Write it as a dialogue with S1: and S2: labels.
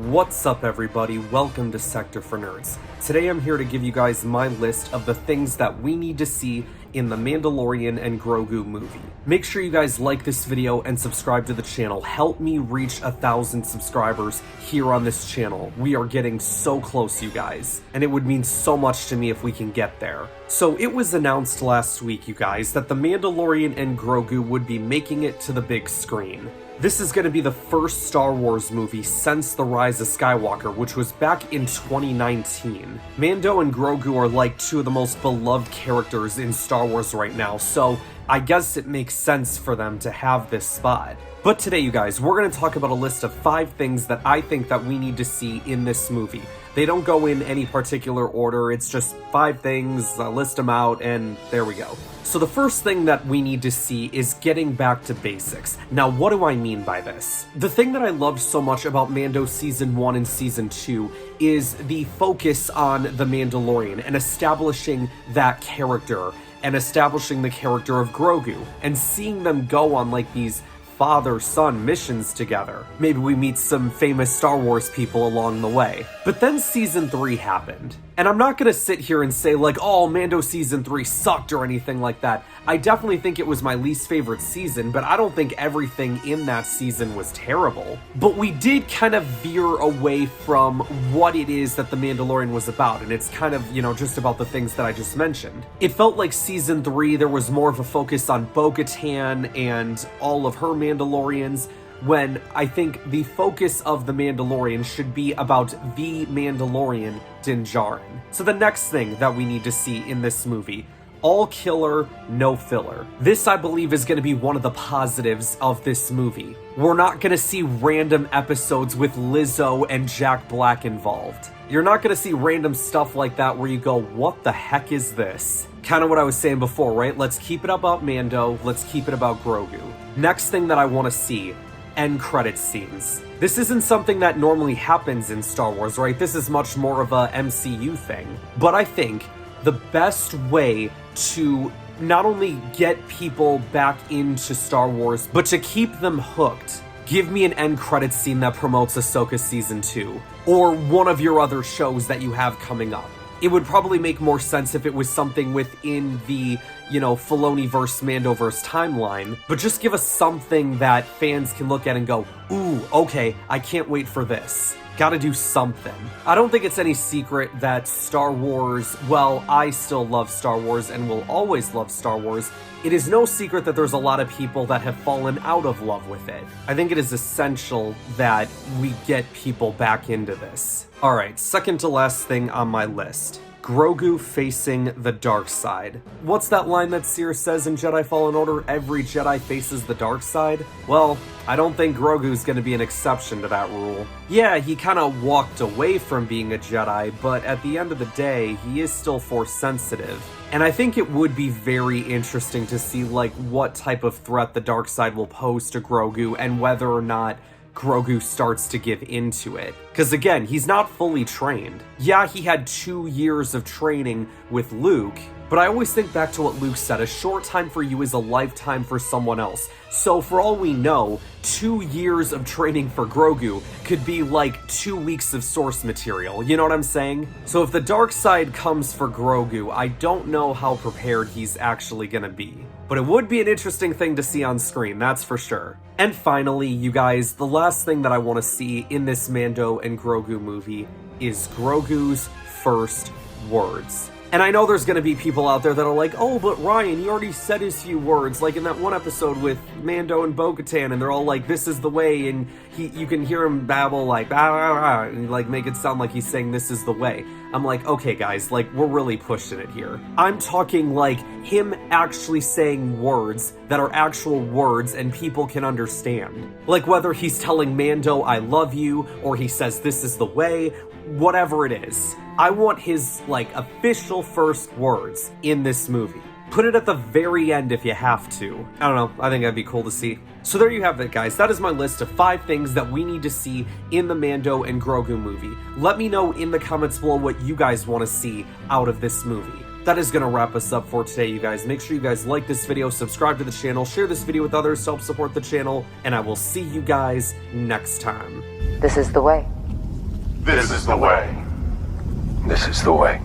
S1: What's up everybody, welcome to Sector for Nerds. Today I'm here to give you guys my list of the things that we need to see in the Mandalorian and Grogu movie. Make sure you guys like this video and subscribe to the channel. Help me reach 1,000 subscribers here on this channel. We are getting so close, you guys, and it would mean so much to me if we can get there. So it was announced last week, you guys, that the Mandalorian and Grogu would be making it to the big screen. This is going to be the first Star Wars movie since The Rise of Skywalker, which was back in 2019. Mando and Grogu are like two of the most beloved characters in Star Wars right now, so I guess it makes sense for them to have this spot. But today, you guys, we're going to talk about a list of 5 things that I think that we need to see in this movie. They don't go in any particular order, it's just 5 things, list them out, and there we go. So the first thing that we need to see is getting back to basics. Now, what do I mean by this? The thing that I loved so much about Mando Season 1 and Season 2 is the focus on the Mandalorian and establishing that character and establishing the character of Grogu and seeing them go on like these father-son missions together. Maybe we meet some famous Star Wars people along the way. But then Season 3 happened. And I'm not gonna sit here and say like, oh, Mando Season 3 sucked or anything like that. I definitely think it was my least favorite season, but I don't think everything in that season was terrible. But we did kind of veer away from what it is that The Mandalorian was about, and it's kind of, just about the things that I just mentioned. It felt like Season 3, there was more of a focus on Bo-Katan and all of her Mandalorians, when I think the focus of The Mandalorian should be about the Mandalorian, Din Djarin. So the next thing that we need to see in this movie, all killer, no filler. This, I believe, is going to be one of the positives of this movie. We're not going to see random episodes with Lizzo and Jack Black involved. You're not going to see random stuff like that where you go, what the heck is this? Kind of what I was saying before, right? Let's keep it about Mando, let's keep it about Grogu. Next thing that I want to see, end credit scenes. This isn't something that normally happens in Star Wars, right? This is much more of a MCU thing. But I think the best way to not only get people back into Star Wars, but to keep them hooked, give me an end credits scene that promotes Ahsoka Season 2, or one of your other shows that you have coming up. It would probably make more sense if it was something within the, Filoni-verse, Mandoverse timeline, but just give us something that fans can look at and go, ooh, okay, I can't wait for this. Gotta do something. I don't think it's any secret that Star Wars, well, I still love Star Wars and will always love Star Wars. It is no secret that there's a lot of people that have fallen out of love with it. I think it is essential that we get people back into this. Alright, second to last thing on my list. Grogu facing the dark side. What's that line that Seer says in Jedi Fallen Order? Every Jedi faces the dark side? Well, I don't think Grogu's gonna be an exception to that rule. Yeah, he kinda walked away from being a Jedi, but at the end of the day, he is still Force sensitive. And I think it would be very interesting to see what type of threat the dark side will pose to Grogu and whether or not Grogu starts to give into it. Because again, he's not fully trained. Yeah, he had 2 years of training with Luke, but I always think back to what Luke said, a short time for you is a lifetime for someone else. So for all we know, 2 years of training for Grogu could be like 2 weeks of source material, you know what I'm saying? So if the dark side comes for Grogu, I don't know how prepared he's actually gonna be. But it would be an interesting thing to see on screen, that's for sure. And finally, you guys, the last thing that I want to see in this Mando and Grogu movie is Grogu's first words. And I know there's going to be people out there that are like, oh, but Ryan, he already said his few words, like in that one episode with Mando and Bo-Katan, and they're all like, this is the way, and you can hear him babble like, ah, ah, ah, and make it sound like he's saying this is the way. I'm like, okay guys, we're really pushing it here. I'm talking like him actually saying words that are actual words and people can understand. Like whether he's telling Mando, I love you, or he says this is the way, whatever it is. I want his, official first words in this movie. Put it at the very end if you have to. I don't know, I think that'd be cool to see. So there you have it, guys. That is my list of 5 things that we need to see in the Mando and Grogu movie. Let me know in the comments below what you guys want to see out of this movie. That is going to wrap us up for today, you guys. Make sure you guys like this video, subscribe to the channel, share this video with others to help support the channel, and I will see you guys next time.
S2: This is the way. This is the way.
S3: This is the way.